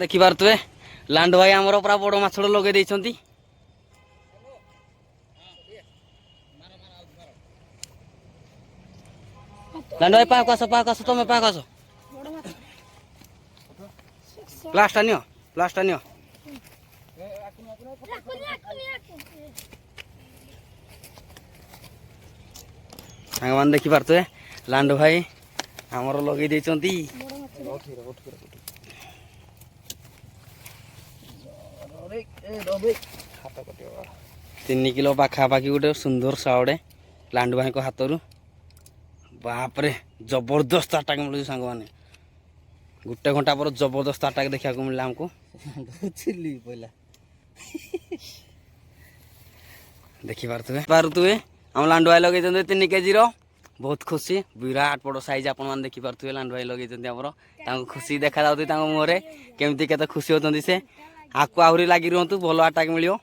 ଦେଖିପାରୁଥିବେ ଲାଣ୍ଡୁ ଭାଇ ଆମର ପୁରା ବଡ଼ ମାଛଟେ ଲଗେଇ ଦେଇଛନ୍ତି। ଲାଣ୍ଡୁ ଭାଇ ପାଖକୁ ଆସ ତମେ ପାଖକୁ ଆସ। ପ୍ଲାଷ୍ଟା ନିଅ ସାଙ୍ଗମାନେ ଦେଖିପାରୁଥିବେ ଲାଣ୍ଡୁ ଭାଇ ଆମର ଲଗେଇ ଦେଇଛନ୍ତି। 3 କିଲୋ ପାଖାପାଖି ଗୋଟେ ସୁନ୍ଦର ସାଉଟେ ଲାଣ୍ଡୁ ଭାଇଙ୍କ ହାତରୁ। ବାପରେ ଜବରଦସ୍ତ ଆଟାକ୍ ମିଳୁଛି ସାଙ୍ଗମାନେ। ଗୋଟେ ଘଣ୍ଟା ପରେ ଜବରଦସ୍ତ ଆଟାକ୍ ଦେଖିବାକୁ ମିଳିଲା ଆମକୁ। ଦେଖିପାରୁଥିବେ ଆମ ଲାଣ୍ଡୁ ଭାଇ ଲଗେଇଛନ୍ତି 3 କେଜିର। ବହୁତ ଖୁସି, ବିରାଟ ବଡ଼ ସାଇଜ୍ ଆପଣମାନେ ଦେଖିପାରୁଥିବେ ଲାଣ୍ଡୁ ଭାଇ ଲଗେଇଛନ୍ତି ଆମର। ତାଙ୍କୁ ଖୁସି ଦେଖାଯାଉଛି ତାଙ୍କ ମୁହଁରେ, କେମିତି କେତେ ଖୁସି ହେଉଛନ୍ତି ସେ। ଆକୁ ଆହୁରି ଲାଗି ରୁହନ୍ତୁ, ଭଲ ଆଟାକ୍ ମିଳିବ।